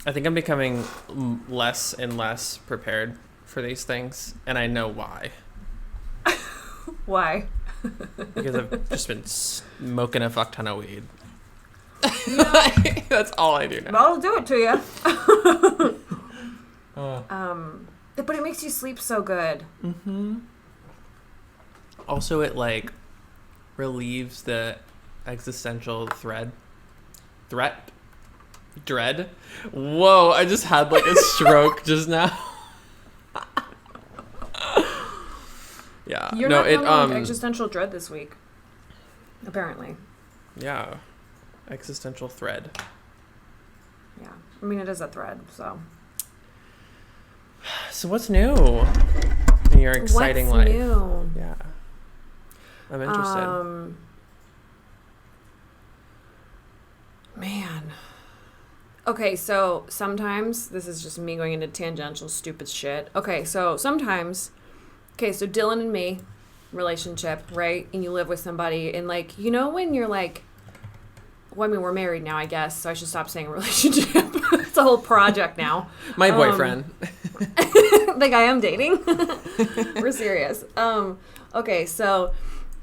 I think I'm becoming less and less prepared for these things, and I know why. Why? Because I've just been smoking a fuck ton of weed. You know, That's all I do now. I'll do it to you. But it makes you sleep so good. Mm-hmm. Also, it like relieves the existential dread. Whoa! I just had like a stroke just now. Yeah. You're not dealing with existential dread this week. Apparently. Yeah. Existential thread. Yeah. I mean, it is a thread, so. So what's new in your exciting life? What's new? Yeah. I'm interested. Man. Okay, so sometimes, this is just me going into tangential stupid shit. Okay, so sometimes, so Dylan and me, relationship, right? And you live with somebody, and like, you know when you're like, well, I mean, we're married now, I guess, so I should stop saying relationship. It's a whole project now. My boyfriend. The guy I'm dating. We're serious. Okay, so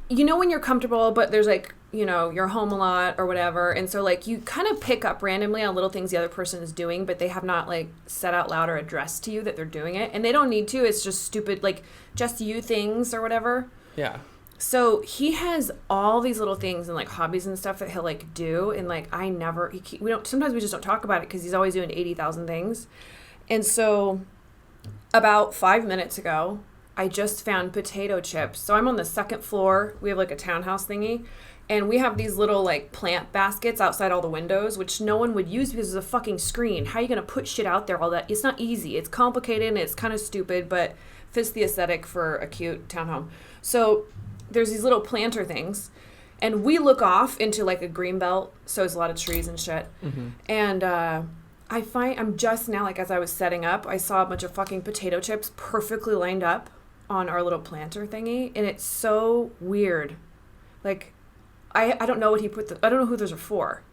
you know when you're comfortable, but there's like, you know, you're home a lot or whatever, and so like you kind of pick up randomly on little things the other person is doing, but they have not like said out loud or addressed to you that they're doing it, and they don't need to. It's just stupid, like just you things or whatever. Yeah. So he has all these little things and like hobbies and stuff that he'll like do, and like sometimes we just don't talk about it because he's always doing 80,000 things. And so about 5 minutes ago, I just found potato chips. So I'm on the second floor. We have like a townhouse thingy, and we have these little like plant baskets outside all the windows, which no one would use because there's a fucking screen. How are you gonna put shit out there? All that, it's not easy. It's complicated and it's kind of stupid, but fits the aesthetic for a cute townhome. So there's these little planter things, and we look off into like a green belt, so it's a lot of trees and shit. Mm-hmm. And I'm just now, like as I was setting up, I saw a bunch of fucking potato chips perfectly lined up on our little planter thingy, and it's so weird. Like, I don't know what I don't know who those are for.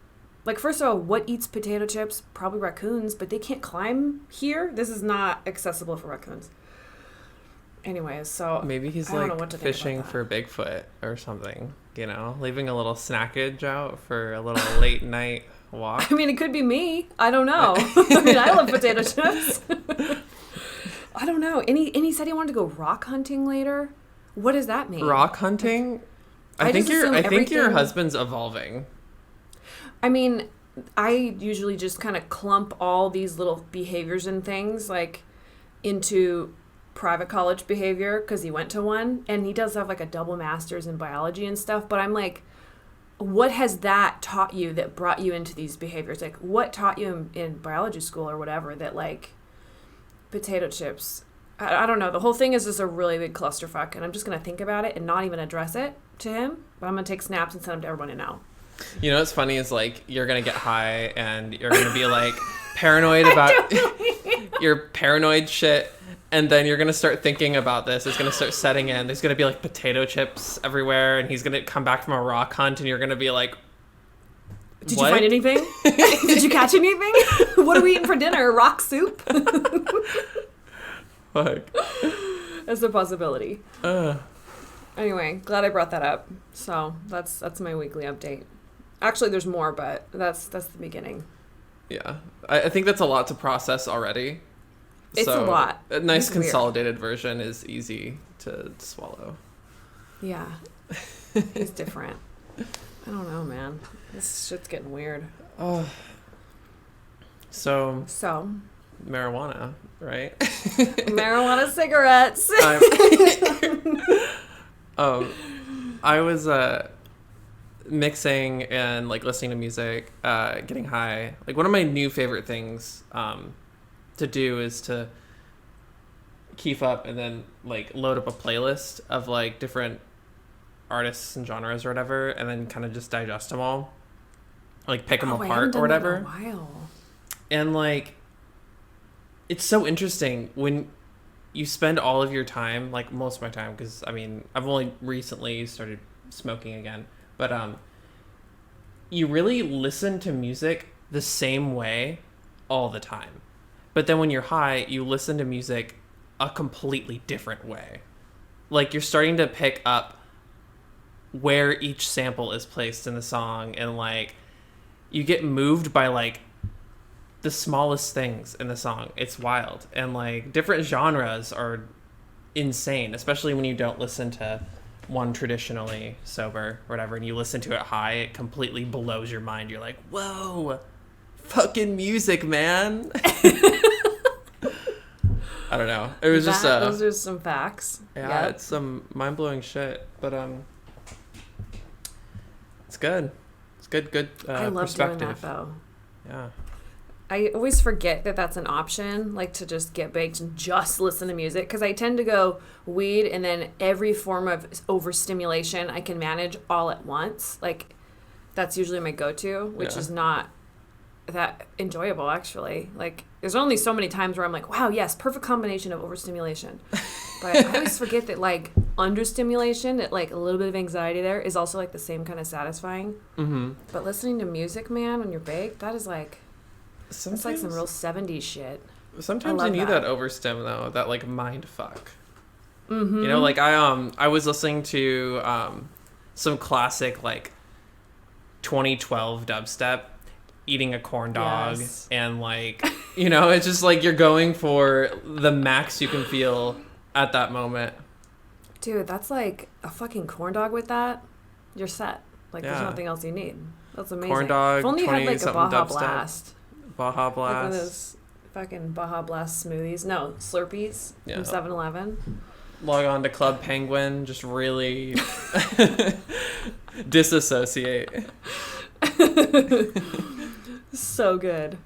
Like, first of all, what eats potato chips? Probably raccoons, but they can't climb here. This is not accessible for raccoons. Anyways, so maybe he's like fishing for Bigfoot or something, you know, leaving a little snackage out for a little late night walk. I mean, it could be me. I don't know. I mean, I love potato chips. I don't know. And he said he wanted to go rock hunting later. What does that mean? Rock hunting? I think your husband's evolving. I mean, I usually just kind of clump all these little behaviors and things like into private college behavior because he went to one, and he does have like a double master's in biology and stuff, but I'm like, what has that taught you that brought you into these behaviors? Like, what taught you in biology school or whatever that like potato chips? I don't know. The whole thing is just a really big clusterfuck, and I'm just gonna think about it and not even address it to him, but I'm gonna take snaps and send them to everyone I know. You know what's funny is like you're gonna get high and you're gonna be like paranoid about your paranoid shit. And then you're going to start thinking about this. It's going to start setting in. There's going to be like potato chips everywhere. And he's going to come back from a rock hunt. And you're going to be like, Did you find anything? Did you catch anything? What are we eating for dinner? Rock soup? Fuck. That's a possibility. Anyway, glad I brought that up. So that's my weekly update. Actually, there's more, but that's the beginning. Yeah. I think that's a lot to process already. It's a lot. A nice consolidated version is easy to swallow. Yeah. He's different. I don't know, man. This shit's getting weird. Oh. So. Marijuana, right? Marijuana cigarettes. I was mixing and like listening to music, getting high. Like one of my new favorite things to do is to keep up and then like load up a playlist of like different artists and genres or whatever, and then kind of just digest them all, like pick them apart or whatever. I haven't done that in a while. And like, it's so interesting when you spend all of your time, like most of my time, because I mean I've only recently started smoking again, but you really listen to music the same way all the time. But then when you're high, you listen to music a completely different way. Like, you're starting to pick up where each sample is placed in the song, and like you get moved by like the smallest things in the song. It's wild. And like different genres are insane, especially when you don't listen to one traditionally sober or whatever, and you listen to it high, it completely blows your mind. You're like, whoa, fucking music, man. I don't know. It was just those are some facts. Yeah, it's some mind-blowing shit, but it's good. It's good I love perspective. doing that though. Yeah. I always forget that that's an option, like to just get baked and just listen to music, because I tend to go weed and then every form of overstimulation I can manage all at once. Like, that's usually my go-to, which is not that enjoyable, actually. Like, there's only so many times where I'm like, wow, yes, perfect combination of overstimulation. But I always forget that, like, understimulation, that, like, a little bit of anxiety there is also, like, the same kind of satisfying. Mm-hmm. But listening to music, man, when you're baked, that is, like... Sometimes, it's like some real 70s shit. Sometimes you need that overstim, though, that like mind fuck. Mm-hmm. You know, like I was listening to some classic like 2012 dubstep, eating a corn dog, and like, you know, it's just like you're going for the max you can feel at that moment. Dude, that's like a fucking corn dog with that. You're set. Like, there's nothing else you need. That's amazing. Corn dog, if only you had like a Baja dubstep. Blast. Baja Like one of Blast. those fucking Baja Blast smoothies. No, Slurpees from 7-Eleven. Log on to Club Penguin. Just really disassociate. So good.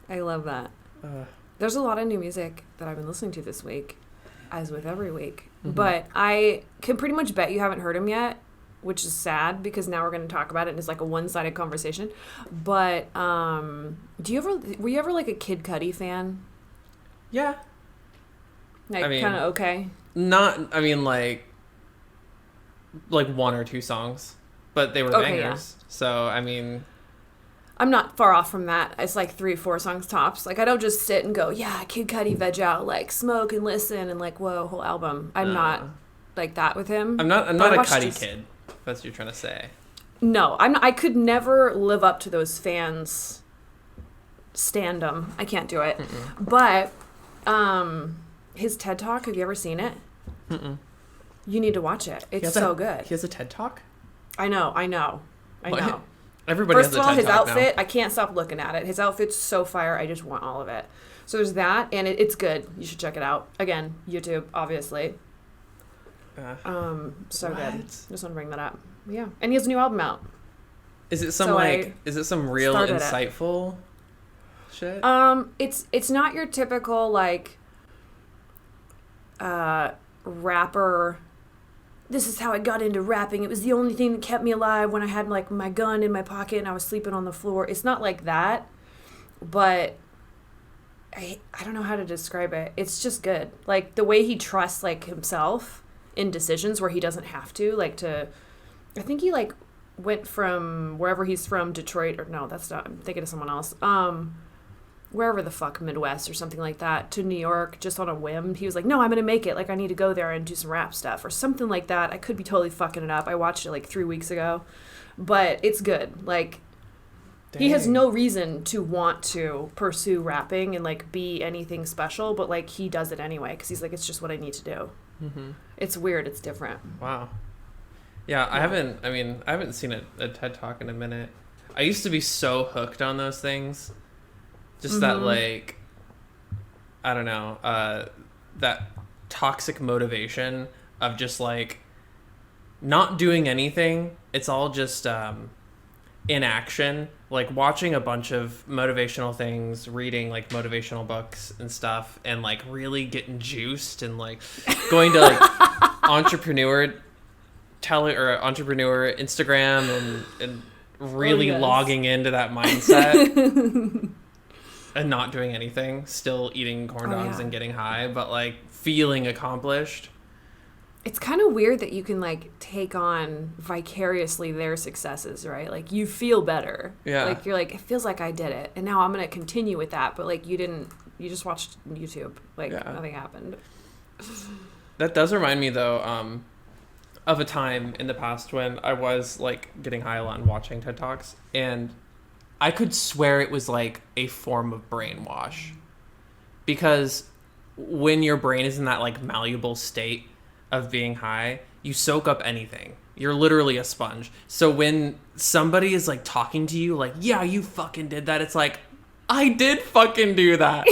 I love that. There's a lot of new music that I've been listening to this week, as with every week. Mm-hmm. But I can pretty much bet you haven't heard them yet, which is sad because now we're going to talk about it and it's like a one-sided conversation. But were you ever like a Kid Cudi fan? Yeah. Like, kind of okay? Not, I mean, like one or two songs, but they were bangers. Yeah. So, I mean... I'm not far off from that. It's like 3 or 4 songs tops. Like, I don't just sit and go, yeah, Kid Cudi, veg out, like, smoke and listen and like, whoa, whole album. I'm not like that with him. I'm not a Cudi kid. That's what you're trying to say. No, I'm not, I could never live up to those fans' stand-em. I can't do it. Mm-mm. But his TED Talk, have you ever seen it? Mm-mm. You need to watch it. It's so good. He has a TED Talk? I know. Everybody First has a of all, TED his Talk outfit, now. I can't stop looking at it. His outfit's so fire. I just want all of it. So there's that, and it's good. You should check it out. Again, YouTube, obviously. So good. Just want to bring that up. Yeah, and he has a new album out. Is it some is it some real insightful shit? It's not your typical like rapper. This is how I got into rapping. It was the only thing that kept me alive when I had like my gun in my pocket and I was sleeping on the floor. It's not like that, but I don't know how to describe it. It's just good. Like the way he trusts like himself in decisions where he doesn't have to, like to, I think he like went from wherever he's from, Detroit, or no, that's not, I'm thinking of someone else. Wherever the fuck, Midwest or something like that, to New York just on a whim. He was like, no, I'm going to make it. Like, I need to go there and do some rap stuff or something like that. I could be totally fucking it up. I watched it like 3 weeks ago, but it's good. Like, dang. He has no reason to want to pursue rapping and like be anything special, but like he does it anyway because he's like, it's just what I need to do. Mm-hmm. It's weird. It's different. Wow. Yeah, I haven't seen a TED Talk in a minute. I used to be so hooked on those things. Just that, like, I don't know, that toxic motivation of just, like, not doing anything. It's all just inaction. Like, watching a bunch of motivational things, reading, like, motivational books and stuff, and, like, really getting juiced and, like, going to, like, entrepreneur Instagram and really logging into that mindset. And not doing anything, still eating corn dogs and getting high, but like feeling accomplished. It's kind of weird that you can like take on vicariously their successes, right? Like you feel better. Yeah. Like you're like, it feels like I did it, and now I'm gonna continue with that. But like you didn't. You just watched YouTube. Like nothing happened. That does remind me though, of a time in the past when I was like getting high a lot and watching TED Talks, and I could swear it was like a form of brainwash, because when your brain is in that like malleable state of being high, you soak up anything. You're literally a sponge. So when somebody is like talking to you like, yeah, you fucking did that, it's like, I did fucking do that.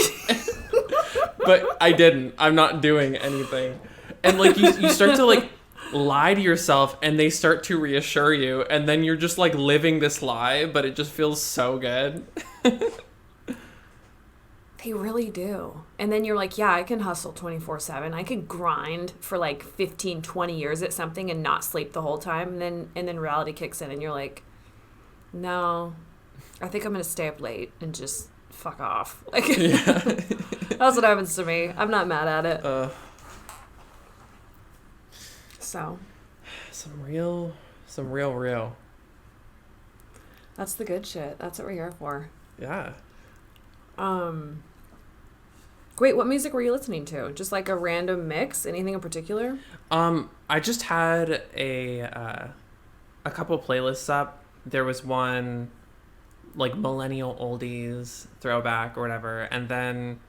But I didn't. I'm not doing anything. And like you start to like lie to yourself, and they start to reassure you, and then you're just like living this lie, but it just feels so good. They really do. And then you're like, yeah, I can hustle 24/7. I could grind for like 15, 20 years at something and not sleep the whole time. And then reality kicks in and you're like, no, I think I'm going to stay up late and just fuck off. Like, that's what happens to me. I'm not mad at it. So. Some real. That's the good shit. That's what we're here for. Yeah. Wait, what music were you listening to? Just like a random mix? Anything in particular? I just had a couple playlists up. There was one like millennial oldies throwback or whatever, and then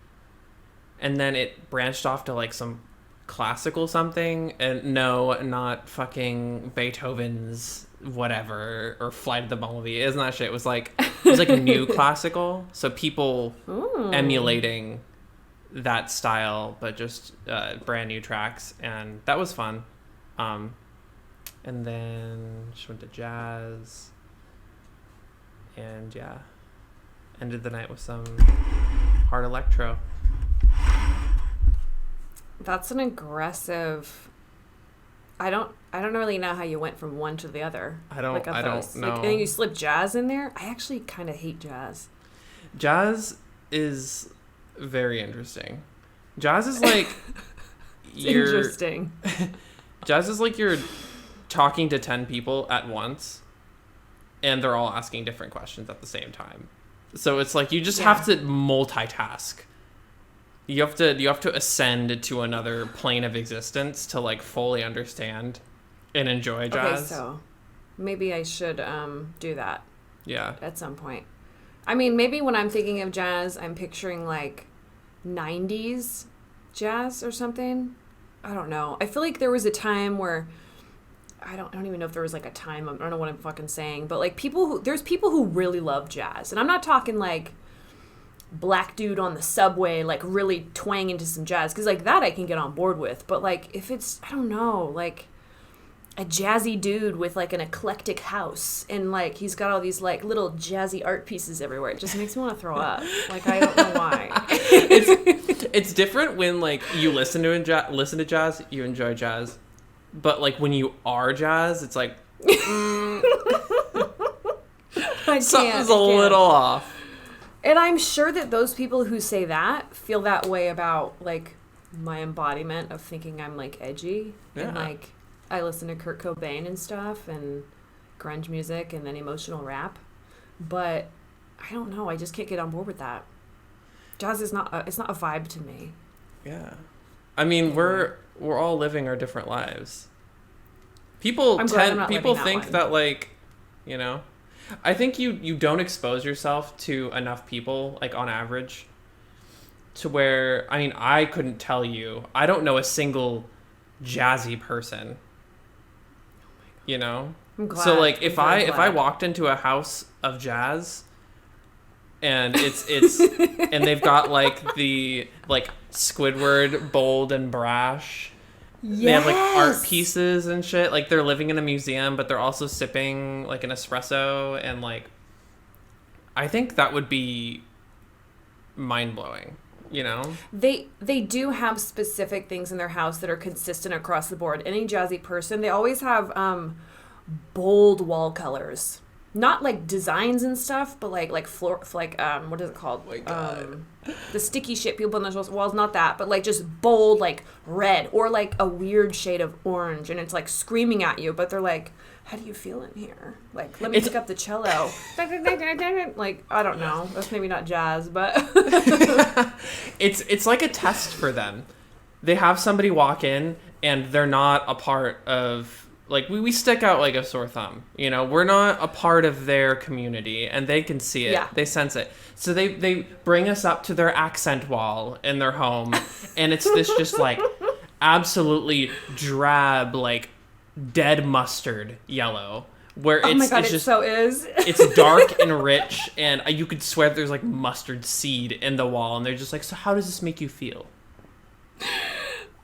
it branched off to like some classical something, and no, not fucking Beethoven's whatever or Flight of the Bumblebee. Isn't that shit? It was like new classical, so people emulating that style, but just brand new tracks, and that was fun. And then just went to jazz, and yeah, ended the night with some hard electro. That's an aggressive. I don't really know how you went from one to the other. I don't know. Like, and then you slip jazz in there. I actually kind of hate jazz. Jazz is very interesting. Jazz is like interesting. Jazz is like you're talking to 10 people at once, and they're all asking different questions at the same time. So it's like you just have to multitask. You have to ascend to another plane of existence to like fully understand and enjoy jazz. Okay, so maybe I should do that. Yeah. At some point. I mean, maybe when I'm thinking of jazz, I'm picturing like 90s jazz or something. I don't know. I feel like there was a time where I don't even know if there was like a time. I don't know what I'm fucking saying, but like there's people who really love jazz, and I'm not talking like black dude on the subway like really twang into some jazz, because like that I can get on board with. But like if it's, I don't know, like a jazzy dude with like an eclectic house, and like he's got all these like little jazzy art pieces everywhere, it just makes me want to throw up. Like I don't know why. It's different when like you listen to jazz, you enjoy jazz, but like when you are jazz, it's like something's a little off. And I'm sure that those people who say that feel that way about like my embodiment of thinking I'm like edgy. And like I listen to Kurt Cobain and stuff and grunge music and then emotional rap. But I don't know, I just can't get on board with that. Jazz is not it's not a vibe to me. Yeah. I mean, we're all living our different lives. People think that like, you know, I think you don't expose yourself to enough people, like on average, to where, I mean, I couldn't tell you. I don't know a single jazzy person. You know? I'm glad. So like if I walked into a house of jazz and it's and they've got like the like Squidward bold and brash. Yes. They have like art pieces and shit. Like they're living in a museum, but they're also sipping like an espresso, and like I think that would be mind blowing. You know, they do have specific things in their house that are consistent across the board. Any jazzy person, they always have bold wall colors. not like designs and stuff, but like floor, like what is it called? Oh my God. The sticky shit people put on the walls. Not that, but like just bold, like red or like a weird shade of orange, and it's like screaming at you. But they're like, "How do you feel in here? Like, let me pick up the cello." Like, I don't know. That's maybe not jazz, but It's like a test for them. They have somebody walk in and they're not a part of, like, we stick out like a sore thumb, you know, we're not a part of their community, and they can see it. Yeah. They sense it. So they bring us up to their accent wall in their home, and it's this just like absolutely drab, like dead mustard yellow, where oh it's, my God, it's it just so is. it's dark and rich, and you could swear there's like mustard seed in the wall, and they're just like, so how does this make you feel?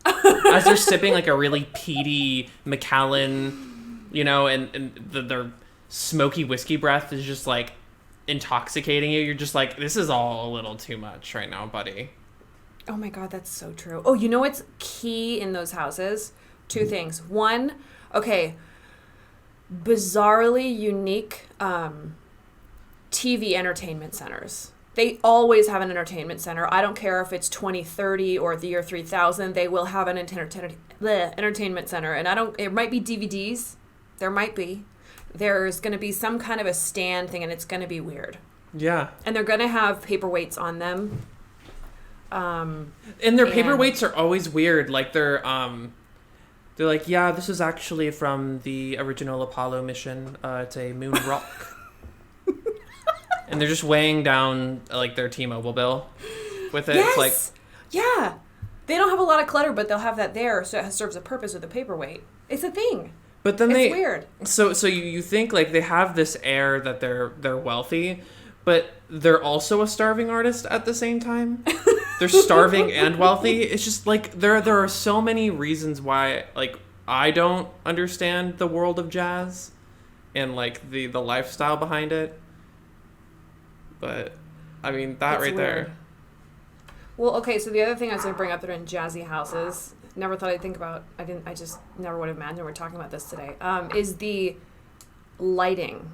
As they're sipping like a really peaty Macallan, you know, and their smoky whiskey breath is just like intoxicating you. You're just like, this is all a little too much right now, buddy. Oh my God, that's so true. Oh, you know what's key in those houses? Two things. One, okay, bizarrely unique TV entertainment centers. They always have an entertainment center. I don't care if it's 2030 or the year 3000. They will have an entertainment center. And it might be DVDs. There might be. There's going to be some kind of a stand thing, and it's going to be weird. Yeah. And they're going to have paperweights on them. And their paperweights are always weird. Like they're like, yeah, this is actually from the original Apollo mission. It's a moon rock. And they're just weighing down like their T-Mobile bill with it. Yes! It's like, yeah. They don't have a lot of clutter, but they'll have that there, so it serves a purpose with a paperweight. It's a thing. but then It's weird. So you think like they have this air that they're wealthy, but they're also a starving artist at the same time. They're starving and wealthy. It's just like there are so many reasons why like I don't understand the world of jazz and like the lifestyle behind it. But I mean that It's right weird. there. Well, okay, so the other thing I was going to bring up that are in jazzy houses, never thought I'd think about, I just never would have imagined we're talking about this today, is the lighting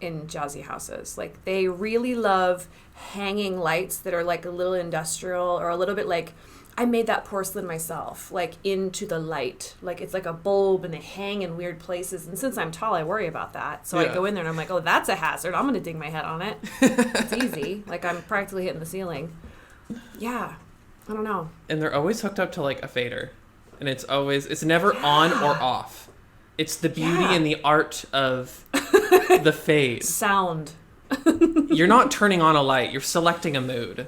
in jazzy houses. Like, they really love hanging lights that are like a little industrial or a little bit like, I made that porcelain myself, like into the light. Like, it's like a bulb and they hang in weird places. And since I'm tall, I worry about that. So Yeah. I go in there and I'm like, oh, that's a hazard. I'm going to dig my head on it. It's easy. Like, I'm practically hitting the ceiling. Yeah. I don't know. And they're always hooked up to like a fader. And it's never on or off. It's the beauty and the art of the fade. Sound. You're not turning on a light, you're selecting a mood.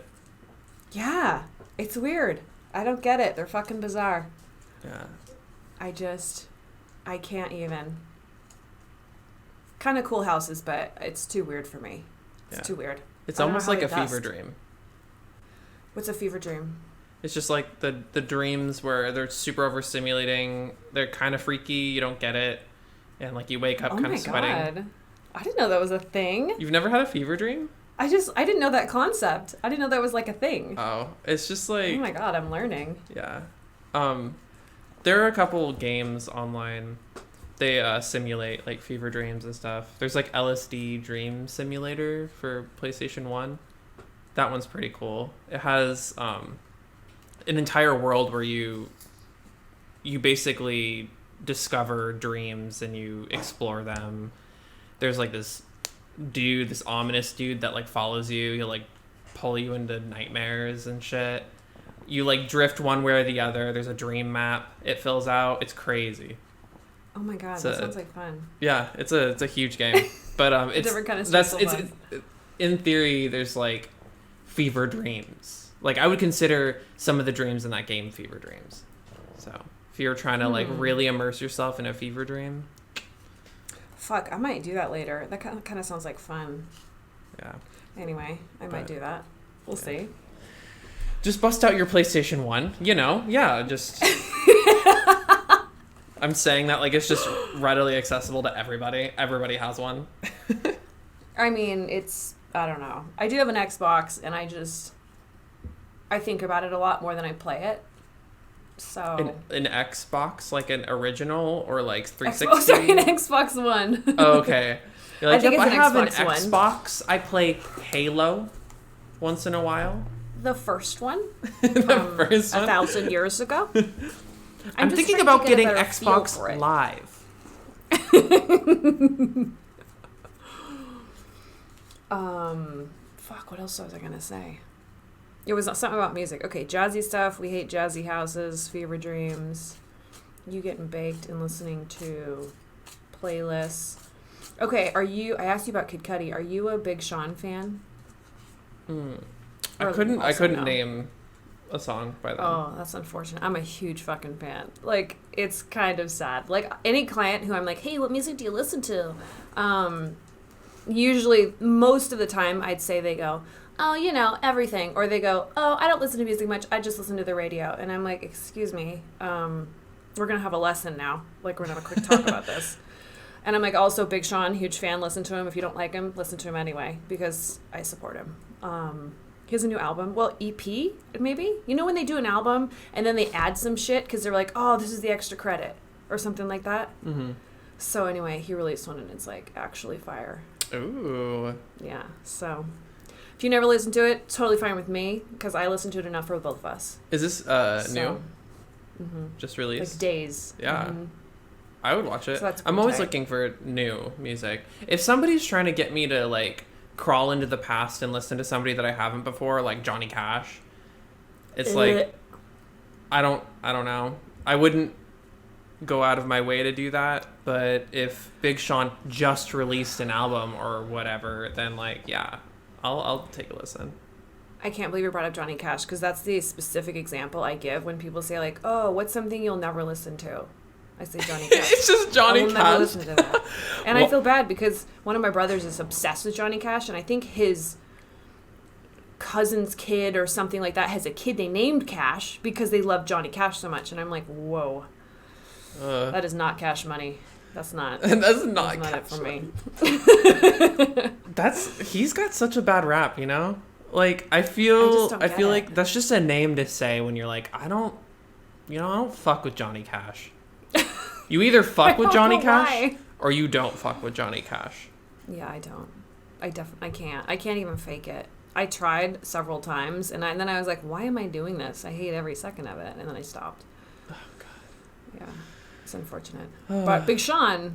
Yeah. It's weird. I don't get it. They're fucking bizarre. Yeah. I can't even. Kind of cool houses, but it's too weird for me. It's too weird. It's I don't know almost how like they a fever dust. dream. What's a fever dream? It's just like the dreams where they're super overstimulating, they're kind of freaky, you don't get it, and like you wake up Oh kind my of sweating. God. I didn't know that was a thing. You've never had a fever dream? I didn't know that concept. I didn't know that was like a thing. Oh, it's just like, Oh my God, I'm learning. yeah. There are a couple games online. They simulate like fever dreams and stuff. There's like LSD Dream Simulator for PlayStation 1. That one's pretty cool. It has an entire world where you basically discover dreams and you explore them. There's like this ominous dude that like follows you. He'll like pull you into nightmares and shit. You like drift one way or the other. There's a dream map it fills out. It's crazy. Oh my God, So- that sounds like fun. Yeah, it's a huge game. But it's different kind of that's stressful it's in theory there's like fever dreams. Like I would consider some of the dreams in that game fever dreams. So if you're trying to like really immerse yourself in a fever dream, Fuck, I might do that later. That kind of sounds like fun. yeah. Anyway, I might do that. We'll see. Just bust out your PlayStation 1, you know? Yeah, just I'm saying that like it's just readily accessible to everybody. Everybody has one. I mean, I don't know. I do have an Xbox, and I think about it a lot more than I play it. So An Xbox, like an original or like 360? Oh, sorry, an Xbox One. Oh, okay. You're like, think yep, it's I an have an Xbox One. Xbox. I play Halo once in a while. The first one? The first one? 1,000 years ago? I'm just thinking trying to about get a getting better feel Xbox for it. Live. Fuck, what else was I going to say? It was something about music. Okay, jazzy stuff. We hate jazzy houses, fever dreams. You getting baked and listening to playlists. Okay, I asked you about Kid Cudi. Are you a Big Sean fan? I couldn't name a song by them. Oh, that's unfortunate. I'm a huge fucking fan. Like, it's kind of sad. Like, any client who I'm like, hey, what music do you listen to? Usually, most of the time, I'd say they go, oh, everything. Or they go, oh, I don't listen to music much. I just listen to the radio. And I'm like, excuse me. We're going to have a lesson now. Like, we're going to have a quick talk about this. And I'm like, also, Big Sean, huge fan. Listen to him. If you don't like him, listen to him anyway. Because I support him. He has a new album. Well, EP, maybe? You know when they do an album and then they add some shit because they're like, oh, this is the extra credit. Or something like that. Mm-hmm. So anyway, he released one and it's like actually fire. Ooh. Yeah, so if you never listen to it, totally fine with me because I listen to it enough for both of us. Is this new? Mm-hmm. Just released? Like days. Yeah. Mm-hmm. I would watch it. So I'm always looking for new music. If somebody's trying to get me to like crawl into the past and listen to somebody that I haven't before, like Johnny Cash, it's like I don't know. I wouldn't go out of my way to do that, but if Big Sean just released an album or whatever, then like yeah, I'll take a listen. I can't believe you brought up Johnny Cash because that's the specific example I give when people say like, oh, what's something you'll never listen to? I say Johnny Cash. It's just Johnny Cash. I will never listen to that. And I feel bad because one of my brothers is obsessed with Johnny Cash, and I think his cousin's kid or something like that has a kid they named Cash because they love Johnny Cash so much. And I'm like, whoa. That is not Cash money. That's not it for me. He's got such a bad rap, Like I feel like that's just a name to say when you're like, I don't fuck with Johnny Cash. You either fuck with Johnny Cash or you don't fuck with Johnny Cash. Yeah, I don't. I can't. I can't even fake it. I tried several times and then I was like, why am I doing this? I hate every second of it. And then I stopped. Oh God. Yeah. It's unfortunate. But Big Sean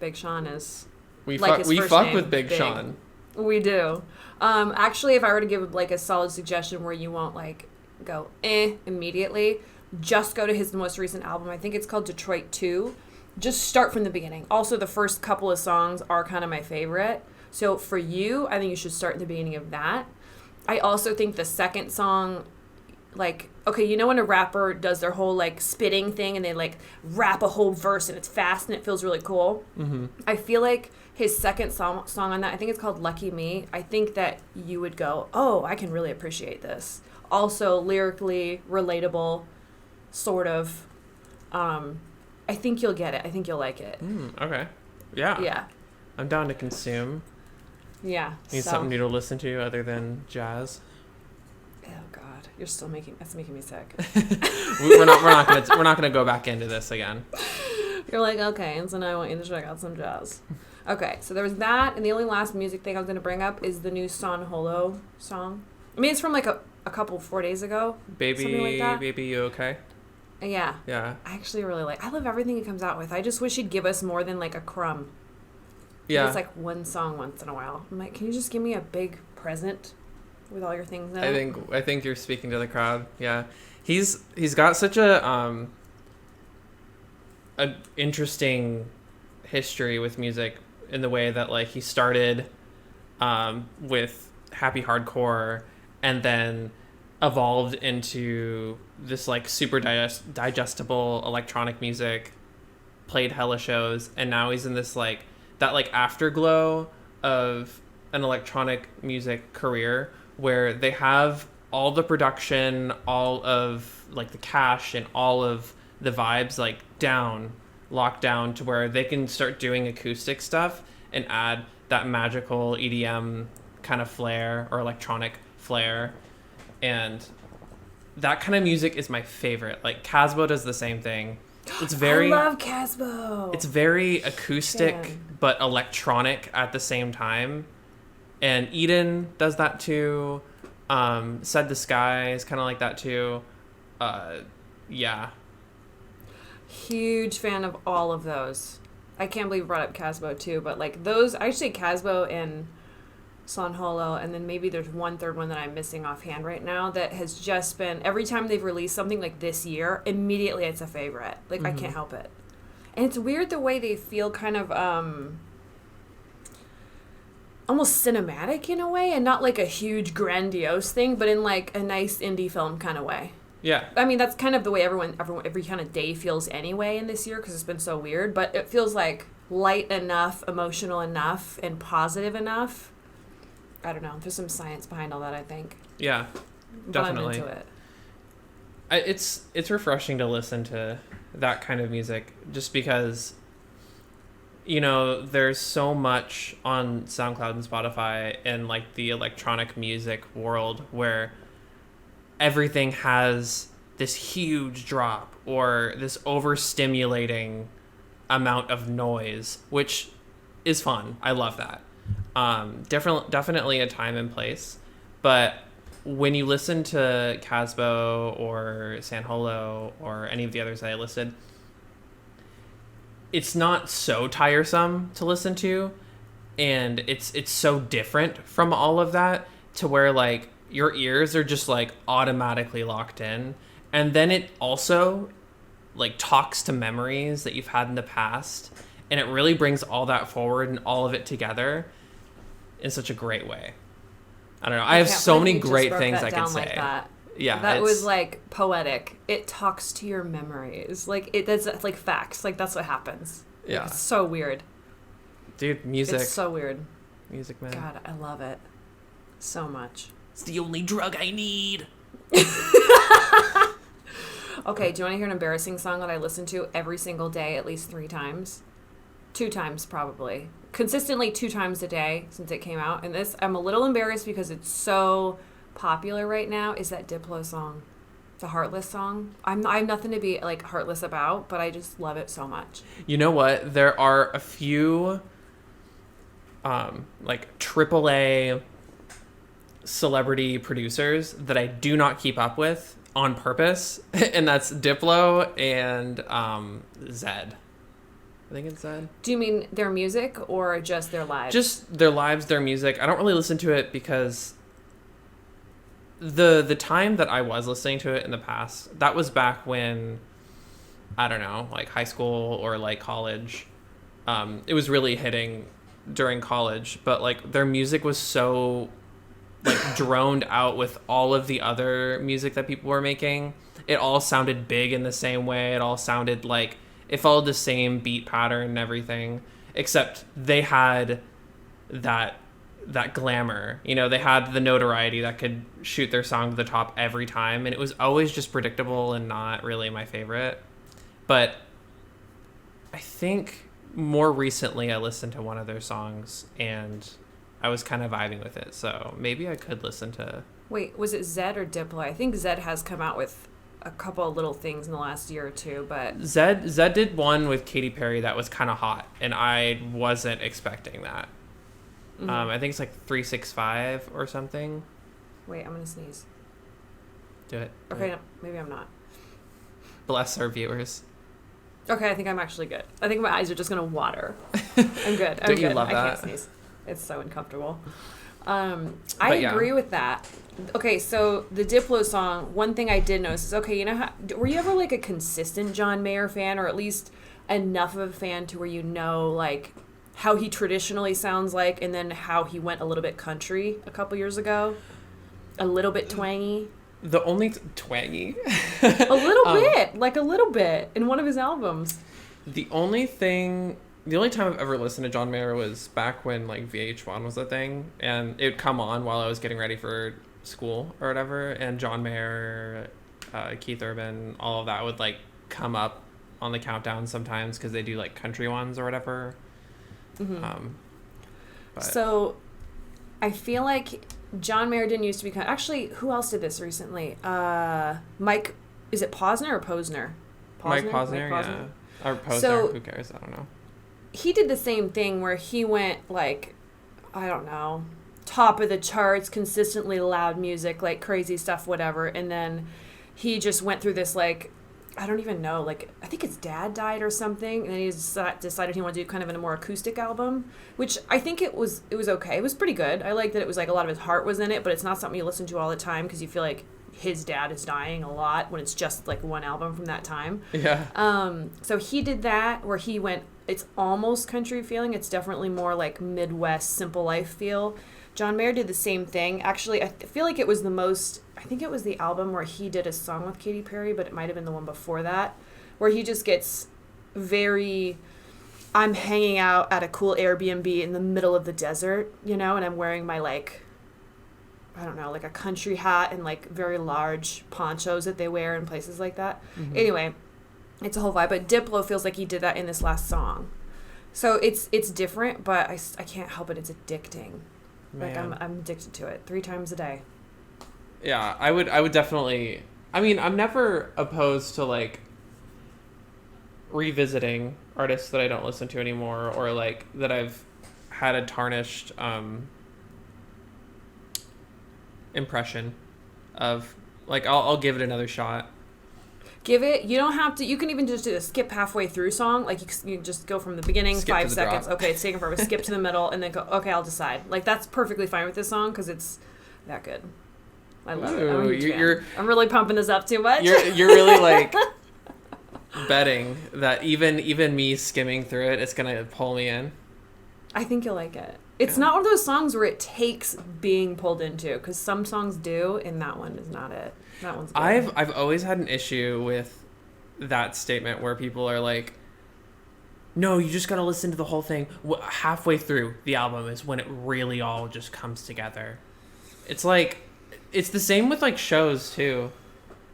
is we like fuck with Big Sean. We do. Actually, if I were to give like a solid suggestion where you won't like go immediately, just go to his most recent album. I think it's called Detroit 2. Just start from the beginning. Also, the first couple of songs are kind of my favorite. So for you, I think you should start in the beginning of that. I also think the second song, like, okay, when a rapper does their whole like spitting thing and they like rap a whole verse and it's fast and it feels really cool. Mm-hmm. I feel like his second song on that, I think it's called Lucky Me. I think that you would go, oh, I can really appreciate this. Also lyrically relatable, sort of. I think you'll get it. I think you'll like it. Okay. Yeah. Yeah. I'm down to consume. Yeah. Need something new to listen to other than jazz. Oh God, that's making me sick. we're not gonna go back into this again. You're like, okay, and so now I want you to check out some jazz. Okay, so there was that, and the only last music thing I was gonna bring up is the new Son Holo song. I mean, it's from like a couple 4 days ago. Baby, you okay? Yeah. Yeah. I actually really I love everything he comes out with. I just wish he'd give us more than like a crumb. Yeah. It's like one song once in a while. I'm like, can you just give me a big present with all your things in it? I think you're speaking to the crowd. Yeah. He's got such a an interesting history with music in the way that like he started with happy hardcore and then evolved into this like super digestible electronic music, played hella shows, and now he's in this like that like afterglow of an electronic music career where they have all the production, all of like the cash and all of the vibes like locked down to where they can start doing acoustic stuff and add that magical EDM kind of flair or electronic flair. And that kind of music is my favorite. Like Casbo does the same thing. It's very. I love Casbo. It's very acoustic, Yeah. but electronic at the same time. And Eden does that too. Said the Sky is kind of like that too. Yeah. Huge fan of all of those. I can't believe you brought up Casbo too, but like those, I say Casbo and San Holo, and then maybe there's one third one that I'm missing offhand right now that has just been, every time they've released something like this year, immediately it's a favorite. Like, I can't help it. And it's weird the way they feel kind of almost cinematic in a way, and not like a huge grandiose thing, but in like a nice indie film kind of way. Yeah. I mean, that's kind of the way everyone every kind of day feels anyway in this year, because it's been so weird, but it feels like light enough, emotional enough, and positive enough. I don't know. There's some science behind all that, I think. Yeah, definitely. But I'm into it. It's refreshing to listen to that kind of music, just because, you know, there's so much on SoundCloud and Spotify and like the electronic music world where everything has this huge drop or this overstimulating amount of noise, which is fun. I love that. Definitely a time and place, but when you listen to Casbo or San Holo or any of the others that I listed, it's not so tiresome to listen to, and it's so different from all of that to where like your ears are just like automatically locked in, and then it also like talks to memories that you've had in the past, and it really brings all that forward and all of it together in such a great way. I don't know. I have so many great things I can say. That. Yeah, that was like poetic. It talks to your memories. Like that's like facts. Like that's what happens. Yeah, like, it's so weird. Dude, music. It's so weird. Music, man. God, I love it so much. It's the only drug I need. Okay, do you want to hear an embarrassing song that I listen to every single day at least 3 times? 2 times probably. Consistently 2 times a day since it came out. And this, I'm a little embarrassed because it's so popular right now, is that Diplo song. The Heartless song. I have nothing to be like heartless about, but I just love it so much. You know what? There are a few like AAA celebrity producers that I do not keep up with on purpose, and that's Diplo and Zed. I think it's Zed. Do you mean their music or just their lives? Just their lives, their music. I don't really listen to it because the time that I was listening to it in the past, that was back when, I don't know, like high school or like college. It was really hitting during college, but like their music was so like droned out with all of the other music that people were making. It all sounded big in the same way. It all sounded like it followed the same beat pattern and everything, except they had that glamour. You know, they had the notoriety that could shoot their song to the top every time, and it was always just predictable and not really my favorite. But I think more recently I listened to one of their songs and I was kind of vibing with it, so maybe I could listen to... Wait, was it Zed or Diplo? I think Zed has come out with a couple of little things in the last year or two, but... Zed did one with Katy Perry that was kind of hot, and I wasn't expecting that. Mm-hmm. I think it's like 365 or something. Wait, I'm going to sneeze. Do it. Okay, no, maybe I'm not. Bless our viewers. Okay, I think I'm actually good. I think my eyes are just going to water. I'm good. I'm Don't good. you love I that? can't sneeze. It's so uncomfortable. I agree with that. Okay, so the Diplo song, one thing I did notice is, okay, you know, were you ever like a consistent John Mayer fan, or at least enough of a fan to where you know like how he traditionally sounds like, and then how he went a little bit country a couple years ago? A little bit twangy? The only... twangy? A little bit in one of his albums. The only time I've ever listened to John Mayer was back when like VH1 was a thing, and it would come on while I was getting ready for school or whatever, and John Mayer, Keith Urban, all of that would like come up on the countdown sometimes because they do like country ones or whatever. Mm-hmm. So I feel like John Mayer didn't used to be... Actually, who else did this recently? Mike... Is it Posner or Posner? Posner. Yeah. Or Posner, So who cares? I don't know. he did the same thing where he went like, I don't know, top of the charts, consistently loud music, like crazy stuff, whatever. And then he just went through this like, I don't even know, like I think his dad died or something, and then he decided he wanted to do kind of a more acoustic album, which I think it was okay. It was pretty good. I liked that it was like a lot of his heart was in it, but it's not something you listen to all the time because you feel like his dad is dying a lot when it's just like one album from that time. Yeah. So he did that where he went, it's almost country feeling. It's definitely more like Midwest simple life feel. John Mayer did the same thing. Actually, I feel like it was I think it was the album where he did a song with Katy Perry, but it might have been the one before that, where he just gets very, I'm hanging out at a cool Airbnb in the middle of the desert, and I'm wearing my like, I don't know, like a country hat and like very large ponchos that they wear in places like that. Mm-hmm. Anyway, it's a whole vibe. But Diplo feels like he did that in this last song. So it's different, but I can't help it. It's addicting. Man. Like I'm addicted to it 3 times a day. Yeah, I would definitely. I mean, I'm never opposed to like revisiting artists that I don't listen to anymore, or like that I've had a tarnished impression of. Like I'll give it another shot. Give it. You don't have to. You can even just do a skip halfway through song. Like you just go from the beginning, skip 5 seconds. Okay, it's taking forever. Skip to the middle, and then go. Okay, I'll decide. Like that's perfectly fine with this song because it's that good. I love it. I'm really pumping this up too much. You're really like betting that even me skimming through it, it's gonna pull me in. I think you'll like it. It's not one of those songs where it takes being pulled into, because some songs do, and that one is not it. That one's good. I've always had an issue with that statement where people are like, no, you just gotta listen to the whole thing. Halfway through the album is when it really all just comes together. It's like, it's the same with like shows too.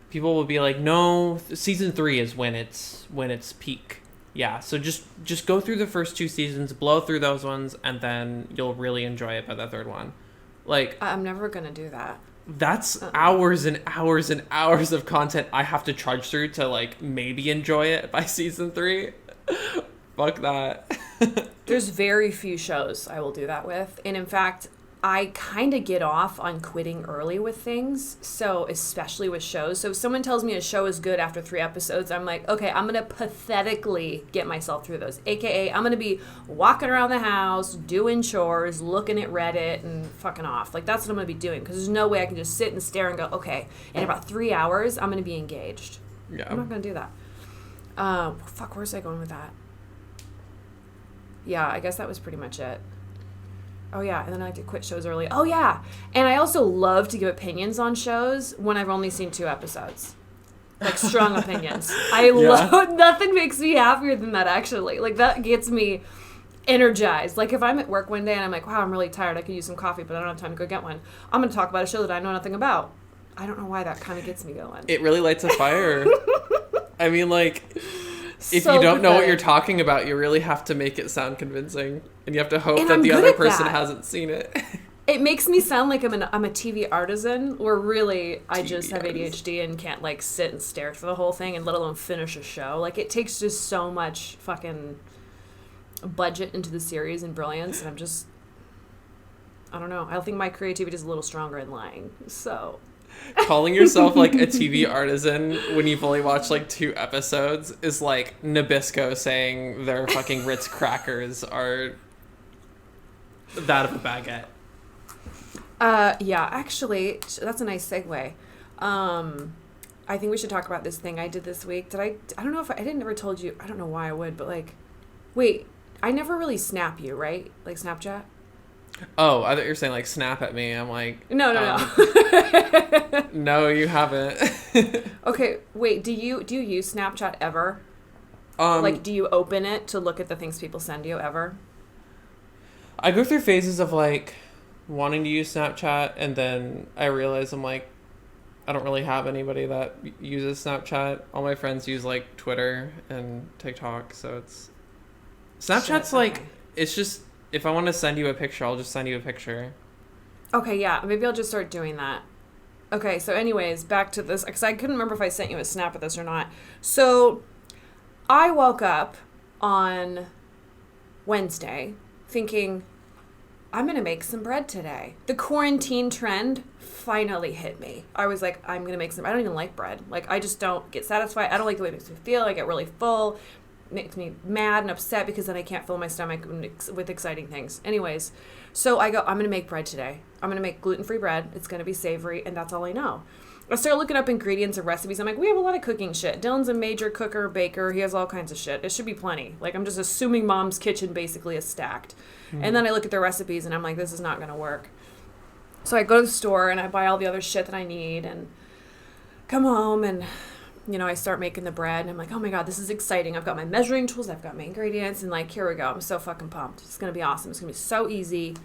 People will be like, no, season 3 is when it's peak. Yeah, so just go through the first 2 seasons, blow through those ones, and then you'll really enjoy it by the 3rd one. Like, I'm never gonna do that. That's hours and hours and hours of content I have to trudge through to like maybe enjoy it by season 3. Fuck that. There's very few shows I will do that with, and in fact, I kind of get off on quitting early with things, so especially with shows. So if someone tells me a show is good after 3 episodes, I'm like, okay, I'm going to pathetically get myself through those. AKA, I'm going to be walking around the house, doing chores, looking at Reddit, and fucking off. Like, that's what I'm going to be doing, because there's no way I can just sit and stare and go, okay, in about 3 hours, I'm going to be engaged. Yeah. I'm not going to do that. Fuck, where's I going with that? Yeah, I guess that was pretty much it. Oh, yeah, and then I like to quit shows early. Oh, yeah, and I also love to give opinions on shows when I've only seen 2 episodes. Like, strong opinions. I love, nothing makes me happier than that, actually. Like, that gets me energized. Like, if I'm at work one day and I'm like, wow, I'm really tired, I could use some coffee, but I don't have time to go get one, I'm going to talk about a show that I know nothing about. I don't know why that kind of gets me going. It really lights a fire. I mean, like... If you don't know what you're talking about, you really have to make it sound convincing. And you have to hope that the other person hasn't seen it. It makes me sound like I'm a TV artisan, or really I just have ADHD and can't like sit and stare for the whole thing, and let alone finish a show. Like, it takes just so much fucking budget into the series and brilliance, and I don't know. I think my creativity is a little stronger in lying. So... Calling yourself like a TV artisan when you've only watched like 2 episodes is like Nabisco saying their fucking Ritz crackers are that of a baguette. Yeah, actually, that's a nice segue. I think we should talk about this thing I did this week. I don't know if I didn't ever told you. I don't know why I would, but like, wait, I never really snap you, right? Like Snapchat? Oh, I thought you were saying like snap at me. I'm like, no. No, you haven't. Okay, wait. Do you use Snapchat ever? Like, do you open it to look at the things people send you ever? I go through phases of like wanting to use Snapchat, and then I realize I'm like, I don't really have anybody that uses Snapchat. All my friends use like Twitter and TikTok, so it's Snapchat's like, it's just, if I want to send you a picture, I'll just send you a picture. Okay, yeah, maybe I'll just start doing that. Okay, so anyways, back to this, because I couldn't remember if I sent you a snap of this or not. So I woke up on Wednesday thinking, I'm going to make some bread today. The quarantine trend finally hit me. I was like, I'm going to make some. I don't even like bread. Like, I just don't get satisfied. I don't like the way it makes me feel. I get really full. It makes me mad and upset because then I can't fill my stomach with exciting things. Anyways, so I go, I'm going to make bread today. I'm going to make gluten-free bread. It's going to be savory, and that's all I know. I started looking up ingredients and recipes. I'm like, we have a lot of cooking shit. Dylan's a major cooker, baker. He has all kinds of shit. It should be plenty. Like, I'm just assuming mom's kitchen basically is stacked. And then I look at the recipes and I'm like, this is not going to work. So I go to the store and I buy all the other shit that I need and come home and, you know, I start making the bread and I'm like, oh my God, this is exciting. I've got my measuring tools. I've got my ingredients and like, here we go. I'm so fucking pumped. It's going to be awesome. It's going to be so easy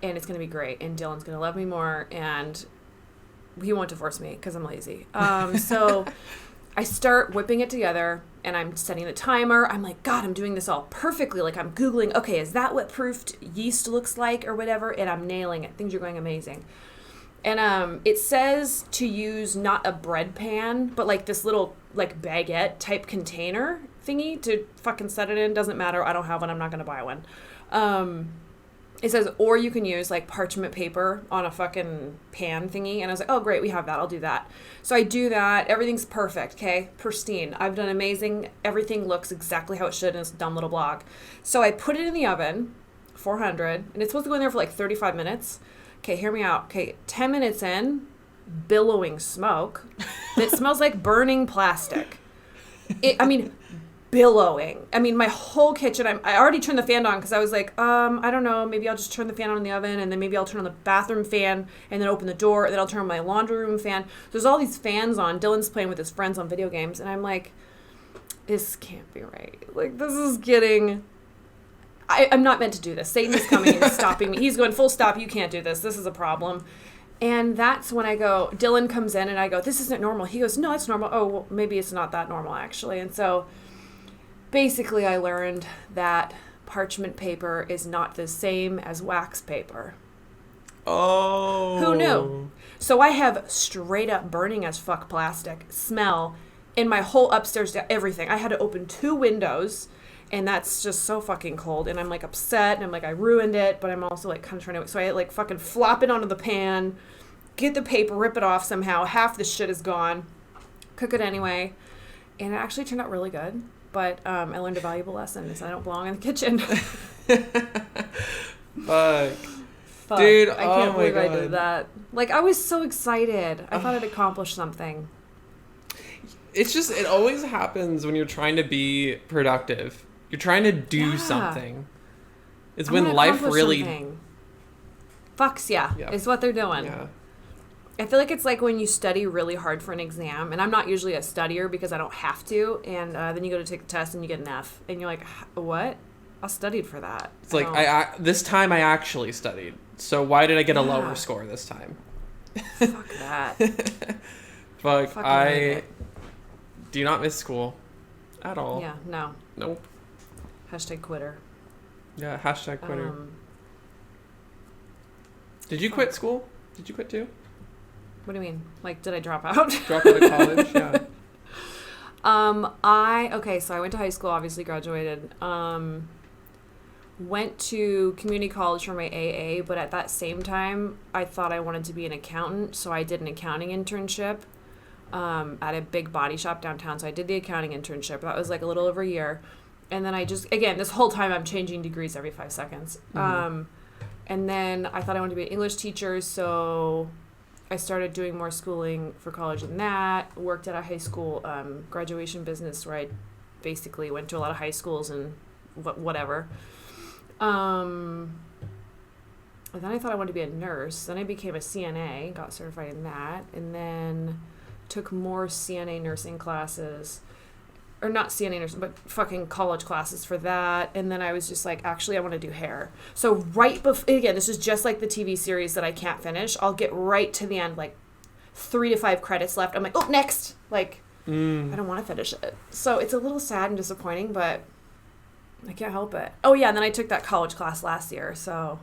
and it's going to be great. And Dylan's going to love me more and he won't divorce me because I'm lazy. So I start whipping it together and I'm setting the timer. I'm like, God, I'm doing this all perfectly. Like I'm Googling, okay, is that what proofed yeast looks like or whatever? And I'm nailing it. Things are going amazing. And it says to use not a bread pan, but like this little like baguette type container thingy to fucking set it in. Doesn't matter. I don't have one. I'm not going to buy one. It says, or you can use like parchment paper on a fucking pan thingy. And I was like, oh, great, we have that. I'll do that. So I do that. Everything's perfect, okay? Pristine. I've done amazing. Everything looks exactly how it should in this dumb little blog. So I put it in the oven, 400, and it's supposed to go in there for like 35 minutes. Okay, hear me out. Okay, 10 minutes in, billowing smoke. It smells like burning plastic. Billowing. I mean, my whole kitchen, I already turned the fan on because I was like, I don't know, maybe I'll just turn the fan on in the oven and then maybe I'll turn on the bathroom fan and then open the door and then I'll turn on my laundry room fan. There's all these fans on. Dylan's playing with his friends on video games and I'm like, this can't be right. Like, this is getting... I'm not meant to do this. Satan is coming and stopping me. He's going, full stop, you can't do this. This is a problem. And that's when I go, Dylan comes in and I go, this isn't normal. He goes, no, it's normal. Oh, well, maybe it's not that normal actually. And so... basically, I learned that parchment paper is not the same as wax paper. Oh. Who knew? So I have straight up burning as fuck plastic smell in my whole upstairs, everything. I had to open 2 windows, and that's just so fucking cold. And I'm like upset, and I'm like, I ruined it, but I'm also like kind of trying to, so I like fucking flop it onto the pan, get the paper, rip it off somehow. Half the shit is gone. Cook it anyway. And it actually turned out really good. But I learned a valuable lesson is I don't belong in the kitchen. Fuck. Dude, I can't believe God. I did that. Like, I was so excited. I thought I'd accomplished something. It's just, it always happens when you're trying to be productive. You're trying to do something. It's when life really... something. Fucks yeah, is what they're doing. Yeah. I feel like it's like when you study really hard for an exam, and I'm not usually a studier because I don't have to, and then you go to take the test and you get an F, and you're like, what? I studied for that. It's like, this time I actually studied, so why did I get a lower score this time? Fuck that. Fuck, do not miss school at all. Yeah, no. Nope. Hashtag quitter. Yeah, hashtag quitter. Did you quit school? Did you quit too? What do you mean? Like, did I drop out? Drop out of college, yeah. So I went to high school, obviously graduated. Went to community college for my AA, but at that same time, I thought I wanted to be an accountant, so I did an accounting internship at a big body shop downtown. So I did the accounting internship. That was like a little over a year. And then I just, again, this whole time I'm changing degrees every 5 seconds. And then I thought I wanted to be an English teacher, so... I started doing more schooling for college than that. Worked at a high school graduation business where I basically went to a lot of high schools and whatever. And then I thought I wanted to be a nurse. Then I became a CNA, got certified in that, and then took more CNA nursing classes. Or not CNA nursing, but fucking college classes for that. And then I was just like, actually, I want to do hair. So right before, again, this is just like the TV series that I can't finish. I'll get right to the end, like 3 to 5 credits left. I'm like, oh, next. Like, I don't want to finish it. So it's a little sad and disappointing, but I can't help it. Oh, yeah, and then I took that college class last year, so.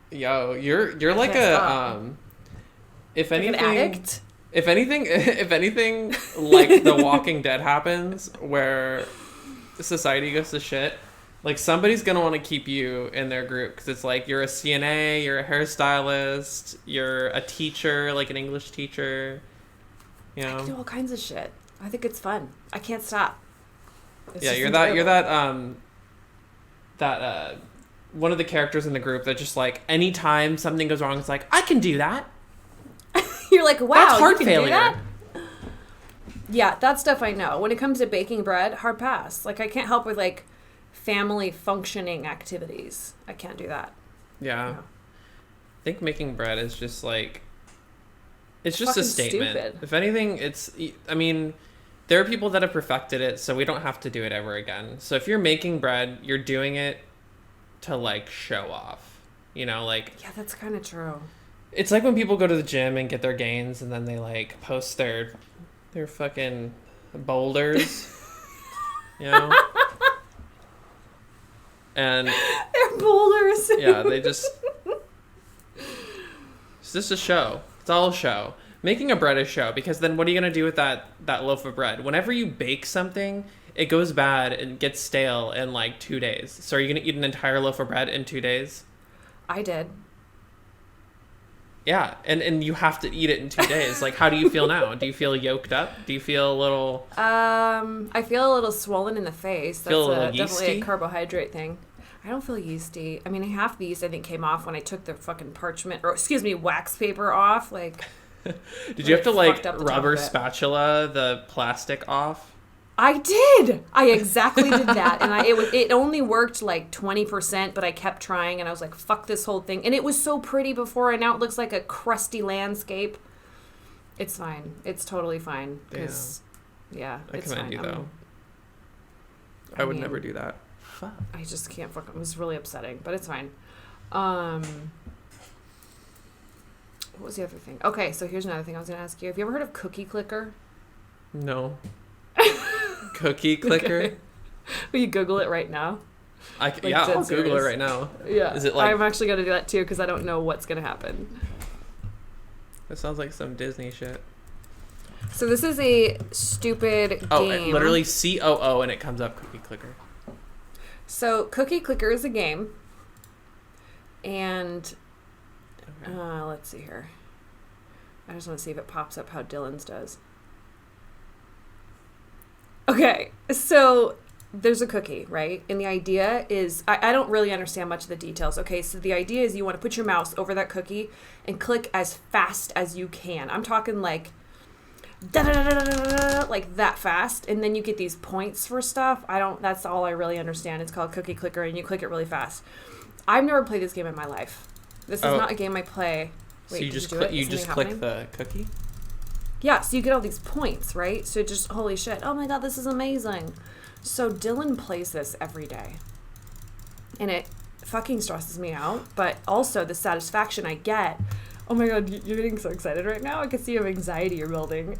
Yo, you're like a, if anything. Like an addict? If anything, like The Walking Dead happens, where society goes to shit, like somebody's gonna want to keep you in their group because it's like you're a CNA, you're a hairstylist, you're a teacher, like an English teacher. You know, I can do all kinds of shit. I think it's fun. I can't stop. It's yeah, just you're enjoyable. that one of the characters in the group that just like anytime something goes wrong, it's like I can do that. You're like, wow, That's heart you can failure. do that? Yeah, that stuff I know. When it comes to baking bread, hard pass. Like, I can't help with, like, family functioning activities. I can't do that. Yeah. No. I think making bread is just like, it's just a Fucking statement. stupid. If anything, I mean, there are people that have perfected it, so we don't have to do it ever again. So if you're making bread, you're doing it to like show off, you know, like. Yeah, that's kind of true. It's like when people go to the gym and get their gains and then they like post their fucking boulders, you know? And They're boulders. yeah, they just, it's just a show. It's all a show. Making a bread is a show because then what are you going to do with that loaf of bread? Whenever you bake something, it goes bad and gets stale in like 2 days. So are you going to eat an entire loaf of bread in 2 days? I did. Yeah, and you have to eat it in 2 days. Like, how do you feel now? Do you feel yoked up? Do you feel a little... I feel a little swollen in the face. That's Feel a little definitely yeasty? a carbohydrate thing. I don't feel yeasty. I mean, half the yeast I think came off when I took the fucking parchment, or excuse me, wax paper off. Like, Did you have to like fucked up the top rubber of it. spatula the plastic off? I did. I exactly did that, and it only worked like 20%, but I kept trying, and I was like, "Fuck this whole thing." And it was so pretty before, and now it looks like a crusty landscape. It's fine. It's totally fine. Because, yeah, I it's commend fine. you though. I would never do that. Fuck. I just can't fucking. It was really upsetting, but it's fine. What was the other thing? Okay, so here's another thing I was gonna ask you. Have you ever heard of Cookie Clicker? No. Cookie clicker? Okay. Will you Google it right now? Yeah, dead I'll Google it serious. right now. Yeah. Is it like... I'm actually gonna do that too because I don't know what's gonna happen. That sounds like some Disney shit. So this is a stupid Oh, game. literally COO and it comes up Cookie Clicker. So Cookie Clicker is a game, and Okay. let's see here. I just want to see if it pops up how Dylan's does. Okay, so there's a cookie, right? And the idea is, I don't really understand much of the details. Okay, so the idea is you want to put your mouse over that cookie and click as fast as you can. I'm talking like da-da-da-da-da-da-da, like that fast, and then you get these points for stuff. That's all I really understand. It's called Cookie Clicker, and you click it really fast. I've never played this game in my life. This is not a game I play. So Wait, you did just do it? you Is just something click happening? the cookie? Yeah, so you get all these points, right? So just, holy shit, oh my god, this is amazing. So Dylan plays this every day. And it fucking stresses me out, but also the satisfaction I get. Oh my god, you're getting so excited right now. I can see you have anxiety you're building.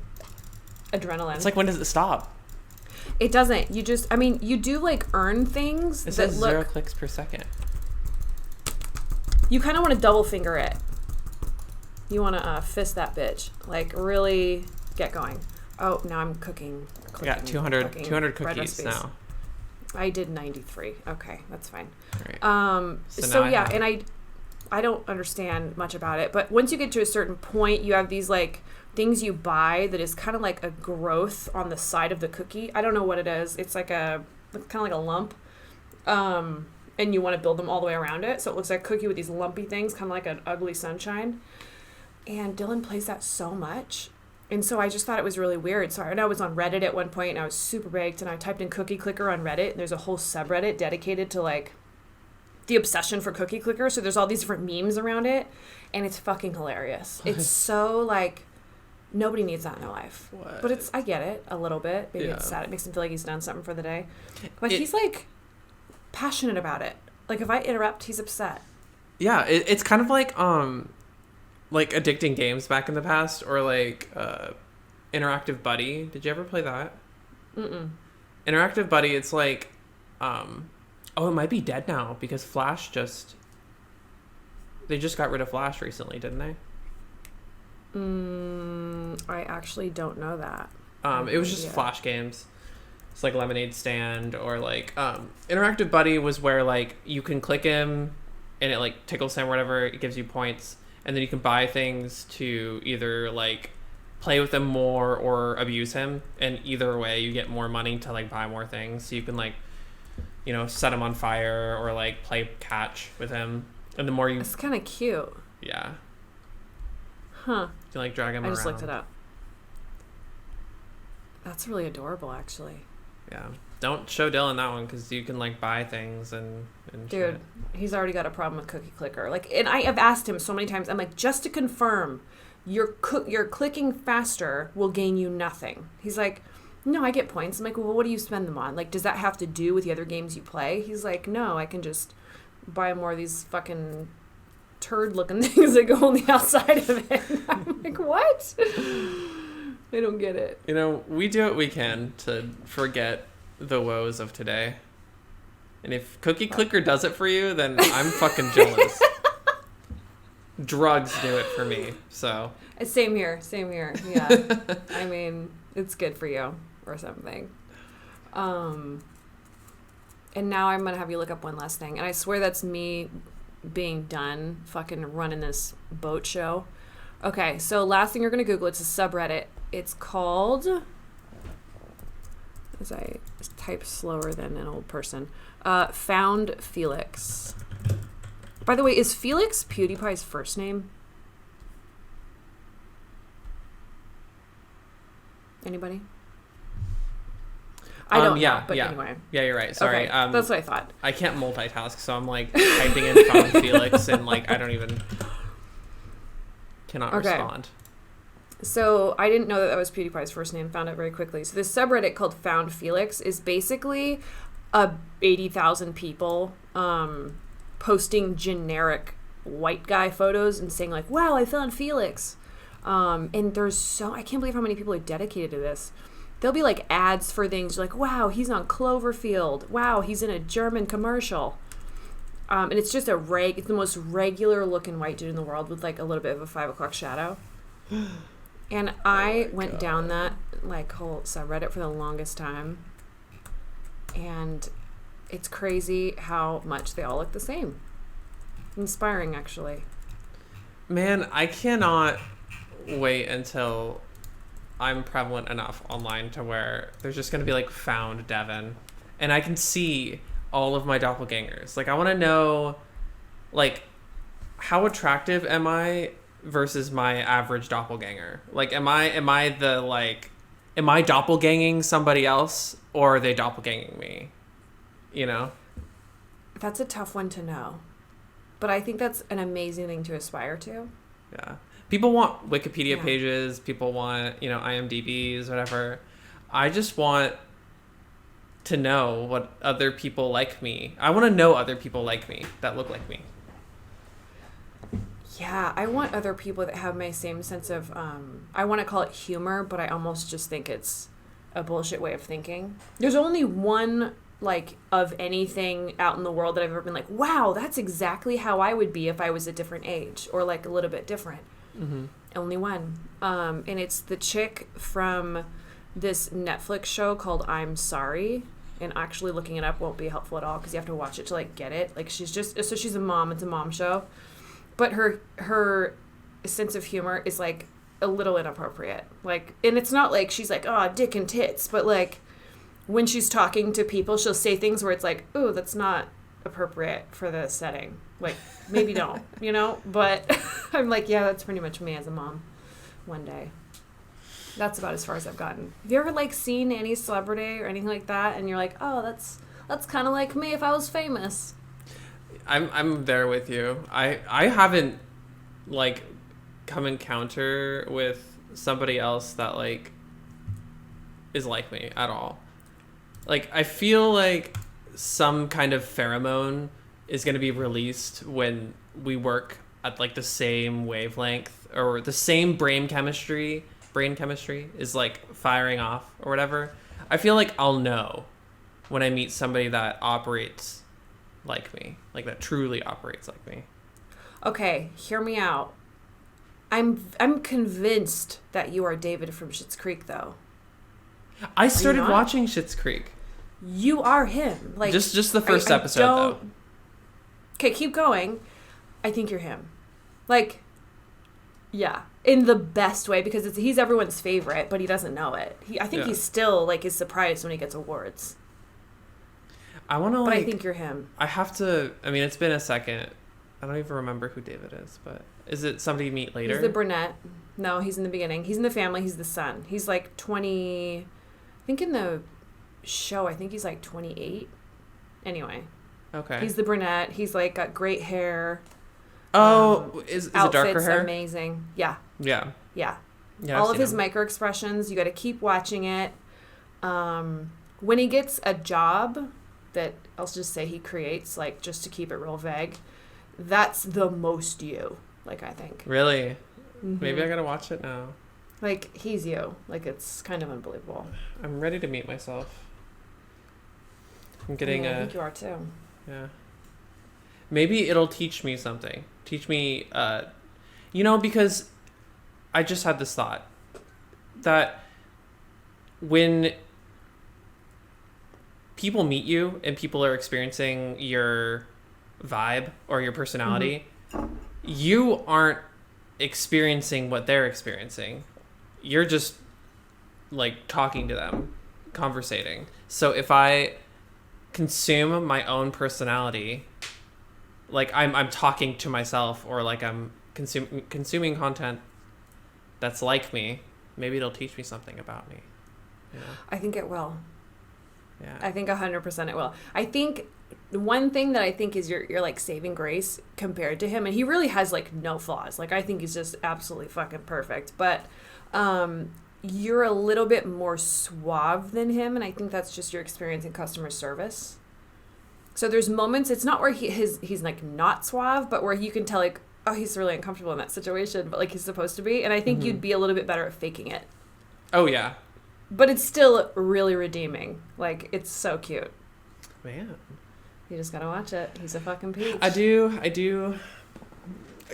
Adrenaline. It's like, when does it stop? It doesn't. You just, I mean, you do like earn things It that says look... 0 clicks per second. You kind of want to double finger it. You want to fist that bitch. Like, really get going. Oh, now I'm cooking. I got 200 bread cookies recipes. now. I did 93. Okay, that's fine. Right. So now yeah, have- and I don't understand much about it, but once you get to a certain point, you have these like things you buy that is kind of like a growth on the side of the cookie. I don't know what it is. It's like kind of like a lump. And you want to build them all the way around it. So it looks like a cookie with these lumpy things, kind of like an ugly sunshine. And Dylan plays that so much. And so I just thought it was really weird. So I know I was on Reddit at one point and I was super baked and I typed in Cookie Clicker on Reddit and there's a whole subreddit dedicated to like the obsession for Cookie Clicker. So there's all these different memes around it and it's fucking hilarious. It's so like, nobody needs that in their life. What? But I get it a little bit. Maybe it's sad. It makes him feel like he's done something for the day. But he's like passionate about it. Like if I interrupt, he's upset. Yeah, it's kind of like addicting games back in the past, or like Interactive Buddy. Did you ever play that? Mm-mm. Interactive Buddy, it's like, it might be dead now because they just got rid of Flash recently, didn't they? I actually don't know that. It was just Flash games. It's like lemonade stand, or like interactive buddy was where like you can click him and it like tickles him or whatever, it gives you points, and then you can buy things to either like play with him more or abuse him, and either way you get more money to like buy more things. So you can like, you know, set him on fire or like play catch with him, and the more you It's kind of cute. yeah, Huh. you can like drag him I around. just looked it up. That's really adorable, actually. Yeah, don't show Dylan that one because you can like buy things and Dude, shit. he's already got a problem with Cookie Clicker. Like, and I have asked him so many times. I'm like, just to confirm, your clicking faster will gain you nothing. He's like, no, I get points. I'm like, well, what do you spend them on? Like, does that have to do with the other games you play? He's like, no, I can just buy more of these fucking turd-looking things that go on the outside of it. I'm like, what? I don't get it. You know, we do what we can to forget the woes of today. And if Cookie Clicker does it for you, then I'm fucking jealous. Drugs do it for me, so. Same here. Yeah. I mean, it's good for you or something. And now I'm going to have you look up one last thing. And I swear that's me being done fucking running this boat show. Okay, so last thing you're going to Google, it's a subreddit. It's called, as I type slower than an old person, Found Felix. By the way, is Felix PewDiePie's first name? Anybody? I don't know, but anyway. Yeah, you're right. Sorry. Okay, that's what I thought. I can't multitask, so I'm like typing in Found Felix and like I don't even cannot respond. So I didn't know that was PewDiePie's first name. Found it very quickly. So this subreddit called Found Felix is basically 80,000 people posting generic white guy photos and saying like, "Wow, I found Felix." And there's I can't believe how many people are dedicated to this. There'll be like ads for things like, "Wow, he's on Cloverfield. Wow, he's in a German commercial." And it's just it's the most regular looking white dude in the world with like a little bit of a 5 o'clock shadow. And I went down that like whole subreddit for the longest time, and it's crazy how much they all look the same. Inspiring, actually. Man, I cannot wait until I'm prevalent enough online to where there's just going to be like Found Devin, and I can see all of my doppelgangers. Like, I want to know, like, how attractive am I versus my average doppelganger? Like, am I doppelganging somebody else, or are they doppelganging me? You know? That's a tough one to know. But I think that's an amazing thing to aspire to. Yeah. People want Wikipedia pages. People want, IMDb's, whatever. I just want to know what other people like me. I want to know other people like me that look like me. Yeah, I want other people that have my same sense of, I want to call it humor, but I almost just think it's a bullshit way of thinking. There's only one, like, of anything out in the world that I've ever been like, wow, that's exactly how I would be if I was a different age, or like a little bit different. Mm-hmm. Only one. And it's the chick from this Netflix show called I'm Sorry. And actually looking it up won't be helpful at all because you have to watch it to like get it. Like she's a mom. It's a mom show. But her sense of humor is like a little inappropriate. Like, and it's not like she's like, oh, dick and tits. But like when she's talking to people, she'll say things where it's like, ooh, that's not appropriate for the setting. Like, maybe don't, But I'm like, yeah, that's pretty much me as a mom one day. That's about as far as I've gotten. Have you ever like seen any celebrity or anything like that and you're like, oh, that's kind of like me if I was famous? I'm there with you. I haven't like come encounter with somebody else that like is like me at all. Like I feel like some kind of pheromone is going to be released when we work at like the same wavelength or the same brain chemistry is like firing off or whatever. I feel like I'll know when I meet somebody that operates like me, like that truly operates like me. Okay, hear me out. I'm convinced that you are David from Schitt's Creek, though. I started not? watching Schitt's Creek. You are him. Like Just the first episode though. Okay, keep going. I think you're him. Like, yeah, in the best way, because he's everyone's favorite, but he doesn't know it. I think he's still like is surprised when he gets awards. I want to, but I think you're him. I have to. I mean, it's been a second. I don't even remember who David is, but is it somebody you meet later? He's the brunette. No, he's in the beginning. He's in the family. He's the son. He's like 20. I think in the show, I think he's like 28. Anyway. Okay. He's the brunette. He's like got great hair. Oh, is it darker hair? Amazing. Yeah. Yeah. Yeah. Yeah. All of his micro expressions. You got to keep watching it. When he gets a job that I'll just say he creates, like just to keep it real vague, that's the most you. Like I think. Really? Mm-hmm. Maybe I gotta watch it now. Like he's you. Like it's kind of unbelievable. I'm ready to meet myself. I'm getting I think you are too. Yeah. Maybe it'll teach me something. Teach me, because I just had this thought that when people meet you and people are experiencing your vibe or your personality, you aren't experiencing what they're experiencing. You're just like talking to them, conversating. So if I consume my own personality, like I'm talking to myself, or like I'm consuming content that's like me, maybe it'll teach me something about me. You know? I think it will. Yeah. I think 100% it will. I think one thing that I think is your like saving grace compared to him, and he really has like no flaws. Like I think he's just absolutely fucking perfect. But you're a little bit more suave than him, and I think that's just your experience in customer service. So there's moments, it's not where he's like not suave, but where you can tell like, oh, he's really uncomfortable in that situation, but like he's supposed to be. And I think you'd be a little bit better at faking it. Oh, yeah. But it's still really redeeming. Like, it's so cute. Man. You just gotta watch it. He's a fucking peach. I do. I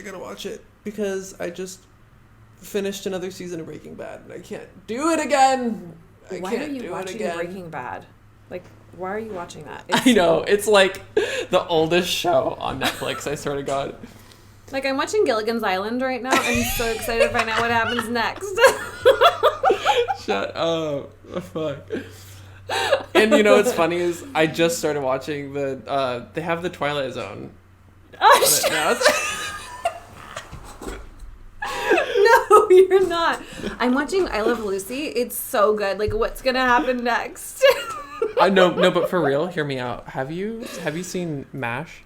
gotta watch it because I just finished another season of Breaking Bad and I can't do it again. Why are you watching Breaking Bad? Like, why are you watching that? I know. It's like the oldest show on Netflix, I swear to God. Like, I'm watching Gilligan's Island right now. I'm so excited to find out what happens next. Shut up. Fuck. And you know what's funny is I just started watching they have the Twilight Zone. No, you're not. I'm watching I Love Lucy. It's so good. Like, what's gonna happen next? I know, no, but for real, hear me out. Have you seen MASH?